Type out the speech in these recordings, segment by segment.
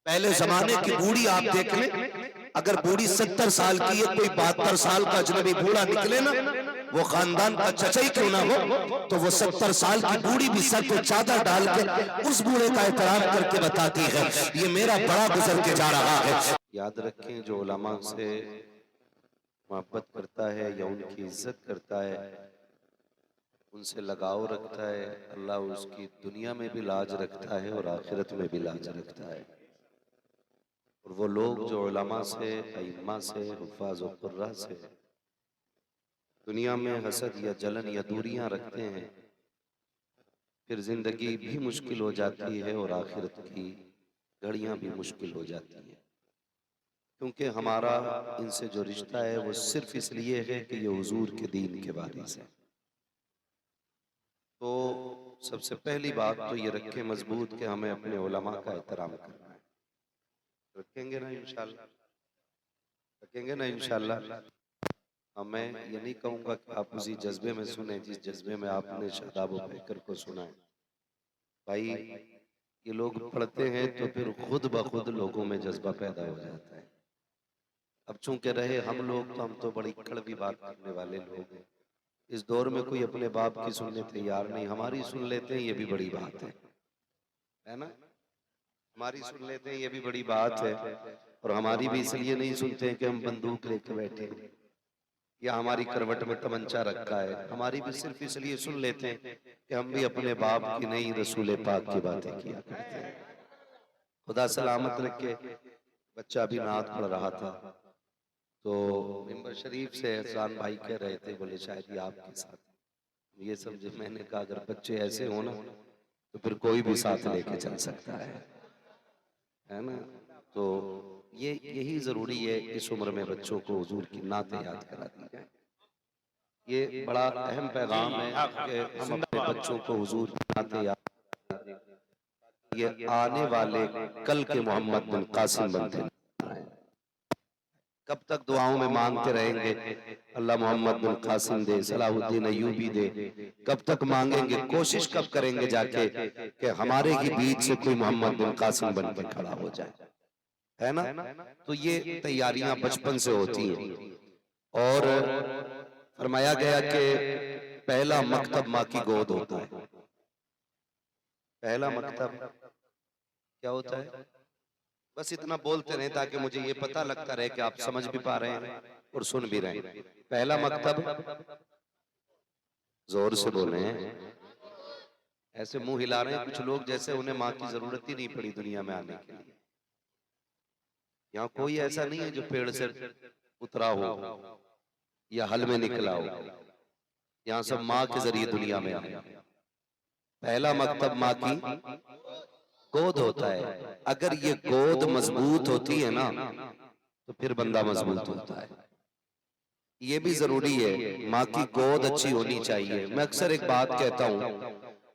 पहले जमाने की बूढ़ी आप देख लें, अगर बूढ़ी 70 साल की है, कोई 72 साल का अजनबी बूढ़ा निकले ना, वो खानदान का चचा ही क्यों ना हो, तो वो 70 साल की बूढ़ी भी सर पे चादर डाल के उस बूढ़े का एहतराम करके बताती है, ये मेरा बड़ा गुजर के जा रहा है। याद रखें, जो उलमा से मोहब्बत करता है या उनकी इज्जत करता है, उनसे लगाव रखता है, अल्लाह उसकी दुनिया में भी लाज रखता है और आखिरत में भी लाज रखता है। और वो लोग जो उलमा से, अइम्मा से, हुफ़ाज़ व क़ुर्रा से दुनिया में हसद या जलन या दूरियां रखते हैं, फिर जिंदगी भी मुश्किल हो जाती है और आखिरत की घड़ियां भी मुश्किल हो जाती है। क्योंकि हमारा इनसे जो रिश्ता है वो सिर्फ इसलिए है कि ये हुजूर के दीन के वारिस है। तो सबसे पहली बात तो ये रखें मजबूत कि हमें अपने उलमा का एहतराम करना है। रखेंगे ना इंशाल्लाह? रखेंगे ना इंशाल्लाह? मैं ये नहीं कहूँगा कि आप उसी जज्बे में सुने जिस जज्बे में आपने शादाब व पैकर को सुना है। भाई, ये लोग पढ़ते हैं तो फिर खुद ब खुद लोगों में जज्बा पैदा हो जाता है। अब चूंकि रहे हम लोग, तो हम तो बड़ी कड़वी बात करने वाले लोग हैं। इस दौर में कोई अपने बाप की सुनने तैयार नहीं, हमारी सुन लेते हैं, ये भी बड़ी बात है ना? हमारी सुन लेते हैं, ये भी बड़ी बात है। और हमारी भी इसलिए नहीं सुनते हैं कि हम बंदूक लेके बैठे हैं या हमारी करवट में तमंचा रखा है। हमारी भी सिर्फ इसलिए सुन लेते हैं कि हम भी अपने बाप की नहीं, रसूल पाक की बातें किया करते हैं। खुदा सलामत रखे। बच्चा अभी नात पढ़ रहा था, तो मिंबर शरीफ से एहसान भाई कह रहे थे, बोले शायद ये आपके साथ। ये समझे, मैंने कहा अगर बच्चे ऐसे हो ना तो फिर कोई भी साथ लेके चल सकता है ना? तो ये यही जरूरी है, इस उम्र में बच्चों को हुजूर की नातें याद करा दी जाए। ये बड़ा अहम पैगाम है कि हम अपने बच्चों को हुजूर की नातें याद करें। ये आने वाले कल के मोहम्मद बिन कासिम बनते हैं। कब तक दुआओं में मांगते रहेंगे अल्लाह मोहम्मद बिन कासिम दे, सलाहुद्दीन अय्यूबी दे? कब तक मांगेंगे? कोशिश कब करेंगे जाके कि हमारे ही बीच से कोई मोहम्मद बिन कासिम बन के खड़ा हो जाए, है ना? तो ये तैयारियां बचपन से होती हैं। और फरमाया गया कि पहला मकतब माँ की गोद होता है। पहला मकतब क्या होता है? बस इतना बोलते रहे ताकि मुझे ये पता लगता रहे कि आप समझ भी पा रहे हैं और सुन भी रहे हैं। पहला मकतब, जोर से बोले, ऐसे मुंह हिला रहे हैं कुछ लोग जैसे उन्हें माँ की जरूरत ही नहीं पड़ी दुनिया में आने के लिए। यहाँ कोई ऐसा नहीं है जो पेड़ से उतरा हो या हल में निकला हो। यहाँ सब माँ के जरिए दुनिया में आए। पहला मकतब माँ की गोद होता है। अगर ये गोद मजबूत होती है ना तो फिर बंदा मजबूत होता है। ये भी जरूरी है, माँ की गोद अच्छी होनी चाहिए। मैं अक्सर एक बात कहता हूँ,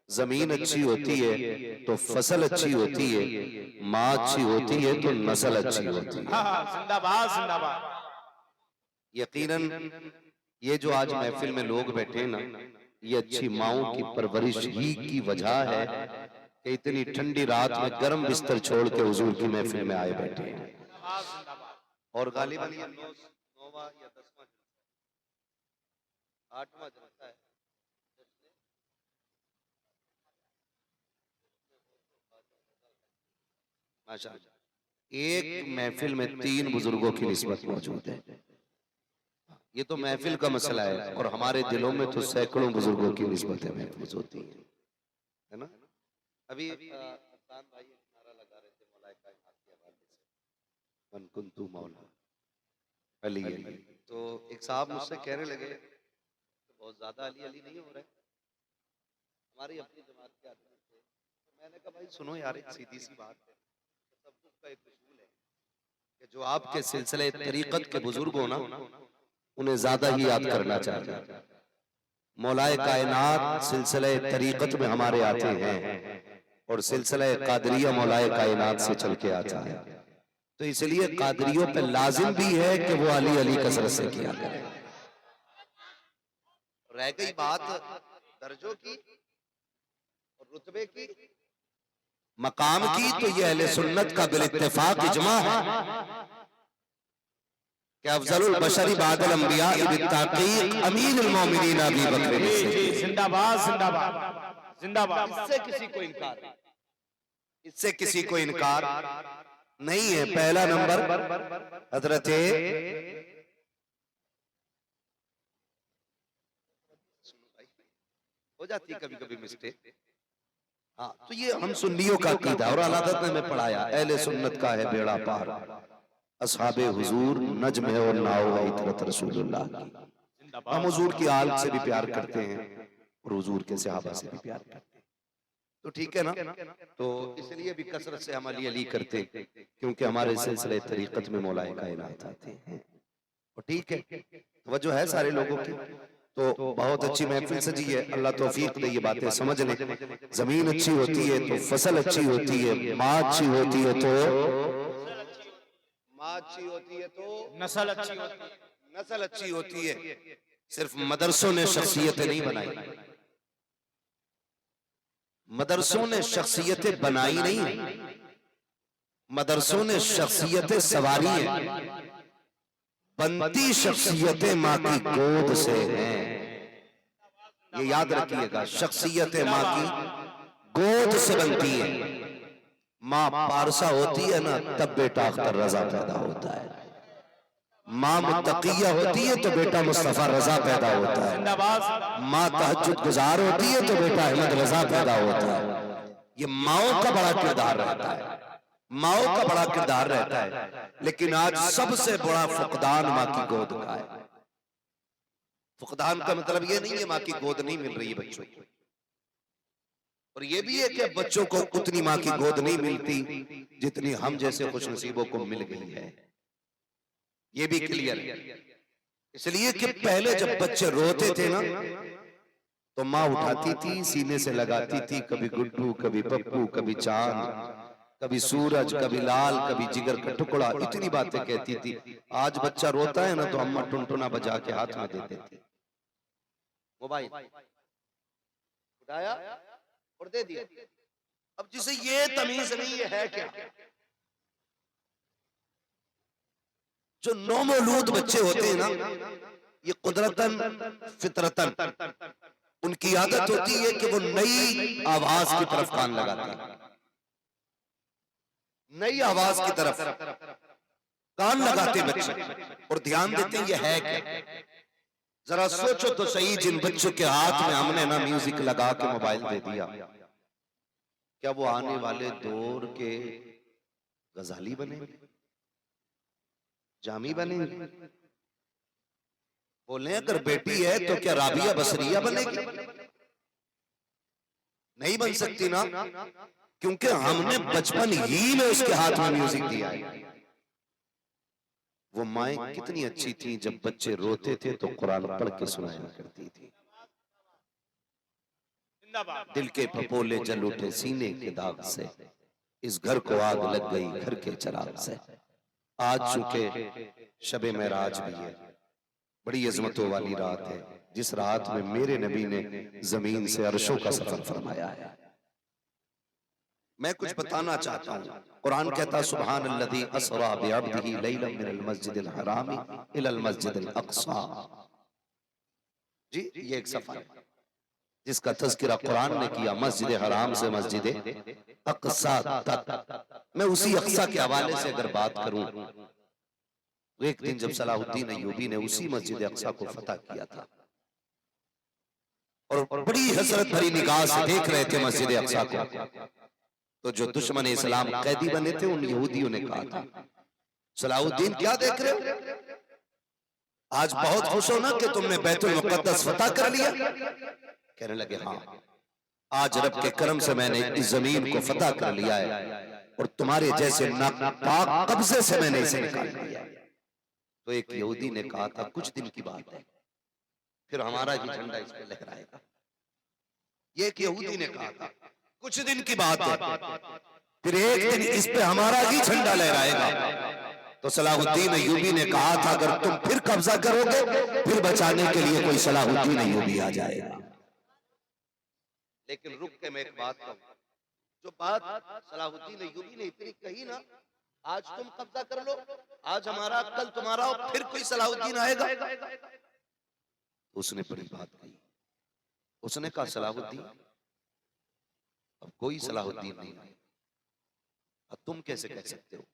जमीन अच्छी होती है तो फसल अच्छी होती है, माँ अच्छी होती है तो नस्ल अच्छी होती है। जिंदाबाद जिंदाबाद। यकीनन ये जो आज महफिल में लोग बैठे ना, ये अच्छी माओं की परवरिश ही की वजह है कि इतनी ठंडी रात में गर्म बिस्तर छोड़ के हुजूर की महफिल में आए बैठे हैं। और गालिबन ये 9वां या 10वां 8वां जलसा है। माशाअल्लाह, एक महफिल में 3 बुजुर्गों की निस्बत मौजूद है। ये तो महफिल का मसला है, और हमारे दिलों में तो सैकड़ों बुजुर्गों की निस्बतें महफूज होती हैं, है ना? अभी अफसान भाई नारा लगा रहे थे मौला कायनात के हवाले से, मन कुंतु मौला अली अली। तो एक साहब मुझसे कहने लगे तो बहुत ज्यादा अली अली नहीं हो रहा है, हमारी अपनी जमात के आदमी थे। तो मैंने कहा भाई सुनो यार, एक सीधी सी बात है, तसव्वुफ का एक उसूल है कि जो आपके सिलसिले तरीकत के बुजुर्ग हो ना, उन्हें ज्यादा ही याद करना चाहिए। मौलाए कायनात सिलसिले तरीकत में हमारे आते हैं और सिलसिले कादरिया मौलाए कायनात से चल के आता है। तो इसलिए कादरियों पे लाजिम भी है कि वो अली अली कसरत से किया करें। रह गई बात दर्जों की और रुतबे की, मकाम की, तो ये अहले सुन्नत का बिल इत्तेफाक इजमा है कि अफजलुल बशरी बादल अंबिया बित्ताकीक अमीनुल मोमिनीन अबी बकर सिद्दीक। जिंदाबाद जिंदाबाद जिंदाबाद। इससे किसी को इनकार, इससे किसी को इनकार नहीं है। पहला नंबर हजरत हो जाती है कभी कभी मिस्टेक। हाँ, तो ये हम सुन्नियों का अकीदा और अलादत ने हमें पढ़ाया, अहले सुन्नत का है बेड़ा पार, असहाबे हुजूर नज्म है और नाव है इतरत रसूलुल्लाह की। हम हुजूर की आल से भी प्यार करते हैं और हुजूर के सहाबा से भी प्यार करते हैं, तो ठीक है ना। तो इसलिए भी कसरत से हम अली अली करते हैं, क्योंकि हमारे सिलसिले तरीकत में मौलाए कायनात आते हैं। और ठीक है, वजह है सारे लोगों की। तो बहुत अच्छी महफिल सजी है, अल्लाह तौफीक दे ये बातें समझ लें। जमीन अच्छी होती है तो फसल अच्छी होती है, माँ अच्छी होती है तो माँ अच्छी होती है तो नस्ल अच्छी होती है, नस्ल अच्छी होती है। सिर्फ मदरसों ने शख्सियतें नहीं बनाई, मदरसों ने शख्सियतें बनाई नहीं, मदरसों ने शख्सियतें सवारी हैं। बनती शख्सियतें माँ की गोद से हैं, ये याद रखिएगा। शख्सियतें माँ की गोद से बनती हैं। माँ पारसा होती है ना, तब बेटा अख्तर रजा पैदा होता है। माँ मुत्तकिया होती है तो बेटा मुस्तफा रजा पैदा होता है। जिंदाबाद। माँ तहज्जुद गुजार होती है तो बेटा अहमद रजा पैदा होता है। ये माओ का बड़ा किरदार रहता है, माओ का बड़ा किरदार रहता है। लेकिन आज सबसे बड़ा फुकदान माँ की गोद का है। फुकदान का मतलब ये नहीं है माँ की गोद नहीं मिल रही है बच्चों को, और ये भी है कि बच्चों को उतनी माँ की गोद नहीं मिलती जितनी हम जैसे खुश नसीबों को मिल गई है। ये भी क्लियर है। इसलिए कि पहले जब बच्चे रोते थे ना, तो माँ उठाती थी, सीने से लगाती थी, कभी गुड्डू, कभी पप्पू, कभी चांद, कभी सूरज, कभी लाल, कभी जिगर का टुकड़ा, इतनी बातें कहती थी। आज बच्चा रोता है ना तो अम्मा टुनटुना बजा के हाथ में दे देती, मोबाइल उठाया और दे दिया। अब जिसे ये तमीज नहीं है क्या, जो नौमौलूद बच्चे होते हैं ना, ये कुदरतन फितरतन उनकी आदत होती है कि वो नई आवाज की तरफ कान लगाते हैं, नई आवाज की तरफ कान लगाते बच्चे और ध्यान देते हैं ये है क्या। जरा सोचो तो सही, जिन बच्चों के हाथ में हमने ना म्यूजिक लगा के मोबाइल दे दिया, क्या वो आने वाले दौर के गजाली बनेंगे, जामी बनेंगे? बोले अगर बेटी है तो क्या राबिया बसरिया बनेगी? नहीं बन सकती ना, क्योंकि हमने बचपन ही में उसके हाथ में म्यूजिक दिया है। वो माएं कितनी अच्छी थी, जब बच्चे रोते थे तो कुरान पढ़ के सुनाया करती थी। दिल के फपोले जल उठे सीने के दाग से, इस घर को आग लग गई घर के चिराग से। आज चूंकि शबे मेराज भी है, बड़ी अजमतों वाली रात है, जिस रात में मेरे नबी ने जमीन से अर्शों का सफर फरमाया है। मैं कुछ बताना चाहता हूँ। कुरान कहता सुभान अल्लज़ी अस्रा बिअब्दिही लैलन मिनल मस्जिदिल हरामी इलल मस्जिदिल अक़सा। जी, ये एक सफर है जिसका तज़किरा कुरान ने किया, मस्जिद हराम से मस्जिद अक़सा तक। मैं उसी अक़सा के हवाले से अगर बात करूं, एक दिन जब सलाहुद्दीन अय्यूबी ने उसी मस्जिद अक़सा को फतह किया था और बड़ी हसरत भरी निगाह से देख रहे थे मस्जिद अक़सा को, तो जो दुश्मन इस्लाम कैदी बने थे उन यहूदियों ने कहा था, सलाहुद्दीन क्या देख रहे हो, आज बहुत खुश हो ना कि तुमने बैतुल मुक़द्दस फतह कर लिया? कहने लगे हाँ, आज रब के करम से मैंने इस जमीन को फतह कर लिया है और तुम्हारे जैसे नापाक कब्जे से मैंने इसे निकाल लिया। तो एक यहूदी ने कहा था कुछ दिन की बात है, फिर हमारा ही झंडा इस पे लहराएगा। ये एक यहूदी ने कहा था कुछ दिन की बात है, फिर एक दिन इस पे हमारा ही झंडा लहराएगा। तो सलाहुद्दीन अय्यूबी ने कहा था अगर तुम फिर कब्जा करोगे, फिर बचाने के लिए कोई सलाहुद्दीन अय्यूबी आ जाएगा। लेकिन रुक के मैं एक बात कहूं, जो बात सलाहुद्दीन अय्यूबी ने इतनी कही ना, आज तुम कब्जा कर लो, आज हमारा कल तुम्हारा, और फिर कोई सलाहुद्दीन आएगा। उसने बड़ी बात कही, उसने कहा सलाहुद्दीन, अब कोई सलाहुद्दीन नहीं है, अब तुम कैसे कह सकते हो?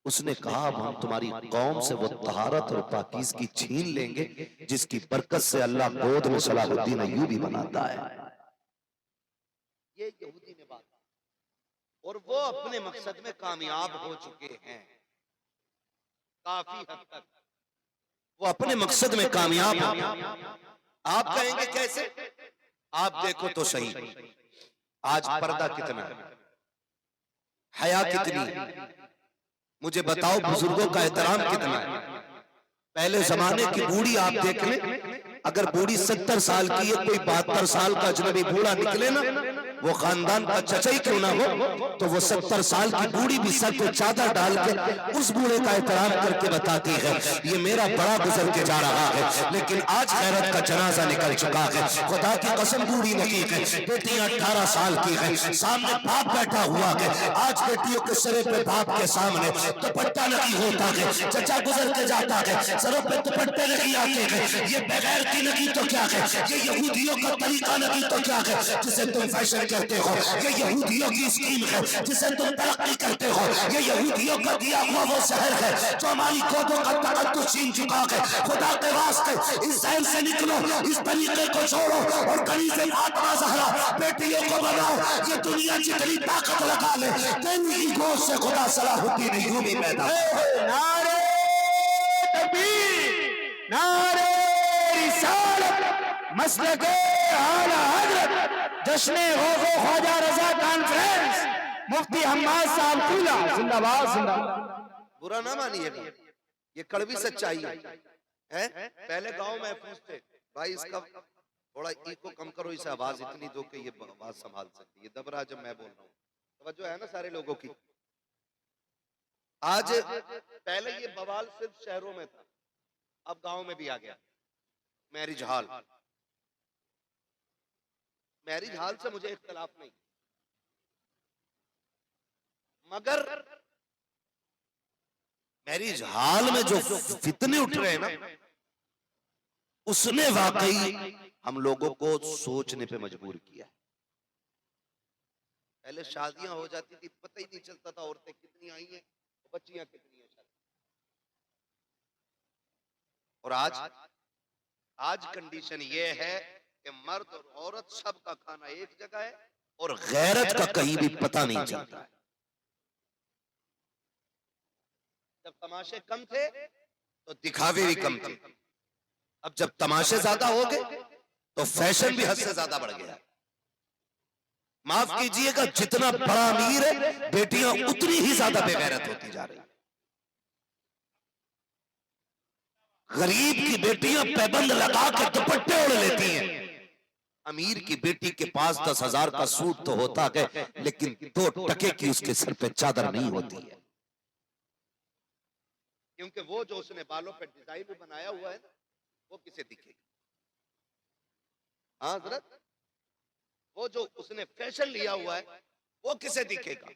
उसने कहा अब हम तुम्हारी कौम से वो तहारत और पाकीज़गी छीन लेंगे जिसकी बरकत से अल्लाह गोद में सलाहुद्दीन अय्यूबी बनाता है। ये यहूदी ने बात, और वो अपने मकसद में कामयाब हो चुके हैं काफी हद तक, वो अपने मकसद में कामयाब हो। आप कहेंगे कैसे? आप देखो तो सही, आज पर्दा कितना है, हया कितनी, मुझे बताओ बुजुर्गों का एहतराम कितना है। पहले जमाने की बूढ़ी आप देख लें, अगर बूढ़ी 70 साल की है, कोई 72 साल का अजनबी बूढ़ा निकले ना, वो खानदान का चचा ही क्यों ना हो, तो वो 70 साल की बूढ़ी भी सर पे चादर डाल के उस बूढ़े का एहतराम करके बताती है ये मेरा बड़ा गुजर के जा रहा है। लेकिन आज गैरत का जनाजा निकल चुका है, खुदा की कसम बूढ़ी नहीं है, बेटियां 18 साल की है, सामने बाप बैठा हुआ है, आज बेटियों के सिरे पे बाप के सामने दुपट्टा नहीं होता है, चचा गुजर के जाता है, सरों पे दुपट्टे नहीं आते हैं। ये बगैर की नहीं तो क्या है, ये यहूदियों का तरीका नहीं तो क्या है, जिसे तुम फैशन कहते हो, ये यहूदियों की स्कीम है जिसे तुम तरक्की कहते हो, ये यहूदियों का दिया हुआ वो शहर है जो हमारी गोदों का तकद्दुस छीन चुका है। खुदा के वास्ते इस शहर से निकलो, इस तरीके को छोड़ो और कनीज़े फातिमा ज़हरा बेटियों को बनाओ। ये दुनिया जितनी ताकत लगा ले, तेरी ही गोद से खुदा सलाहुद्दीन अय्यूबी पैदा। नारे तकबीर, नारे रिसालत, मसलके आला हज़रत, जश्न गौज़ो ख्वाजा रज़ा कॉन्फ्रेंस, मुफ्ती हम्माद साहब कूला, जिंदाबाद जिंदाबाद। बुरा ना मानिएगा, ये कड़वी सच्चाई है। पहले गांव में पूछते भाई इसका थोड़ा इको कम करो, इसे आवाज इतनी दो कि ये आवाज संभाल सकती है, दब रहा जब मैं बोल रहा हूँ। तवज्जो है ना सारे लोगों की। आज पहले ये बवाल सिर्फ शहरों में था, अब गांव में भी आ गया। मैरिज हॉल, मैरिज हॉल से मुझे इख्तलाफ नहीं, मगर मैरिज हॉल में जो फितने उठ रहे हैं ना, उसने वाकई हम लोगों को सोचने पे मजबूर किया। पहले शादियां हो जाती थी, पता ही नहीं चलता था औरतें कितनी आई हैं, बच्चियां कितनी हैं शादी। और आज कंडीशन ये है कि मर्द और औरत सबका खाना एक जगह है और गैरत का कहीं भी पता नहीं चलता है। जब तमाशे कम थे तो दिखावे भी कम थे, अब जब तमाशे ज्यादा हो गए तो फैशन भी हद से ज्यादा बढ़ गया। माफ कीजिएगा, जितना बड़ा अमीर है बेटियां उतनी ही ज्यादा बेगैरत होती जा रही। गरीब की बेटियां पैबंद लगा के दुपट्टे ओढ़ लेती हैं, अमीर की बेटी के पास 10,000 का सूट तो होता है लेकिन 2 टके की उसके सर पे चादर नहीं होती है, क्योंकि वो जो उसने बालों पे डिजाइन भी बनाया हुआ है वो किसे दिखेगा। हाँ हज़रत, वो जो उसने फैशन लिया हुआ है वो किसे दिखेगा।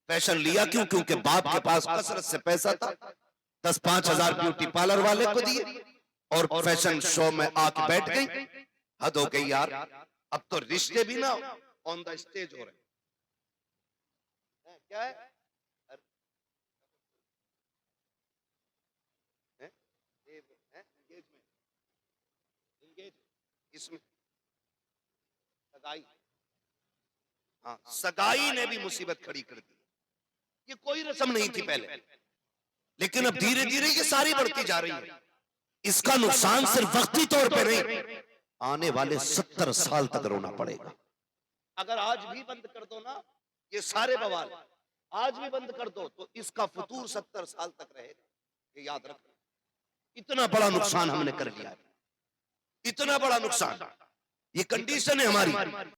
फैशन लिया क्यों? क्योंकि बाप के पास कसरत से पैसा था, 10-5 हजार ब्यूटी पार्लर वाले को दिए और फैशन शो में आके बैठ गई। हद हो गई यार, अब तो रिश्ते भी ना ऑन द स्टेज हो रहे हैं। क्या है इसमें सगाई, हाँ सगाई ने भी मुसीबत खड़ी कर दी। ये कोई रस्म नहीं थी पहले, लेकिन अब धीरे धीरे ये सारी बढ़ती जा रही है। इसका नुकसान सिर्फ वक्ती तौर पे नहीं, आने वाले 70 साल तक रोना पड़ेगा। अगर आज भी बंद कर दो ना ये सारे बवाल, आज भी बंद कर दो तो इसका फतूर 70 साल तक रहेगा। ये याद रखना, इतना बड़ा नुकसान हमने कर लिया है, इतना बड़ा नुकसान। ये कंडीशन है हमारी।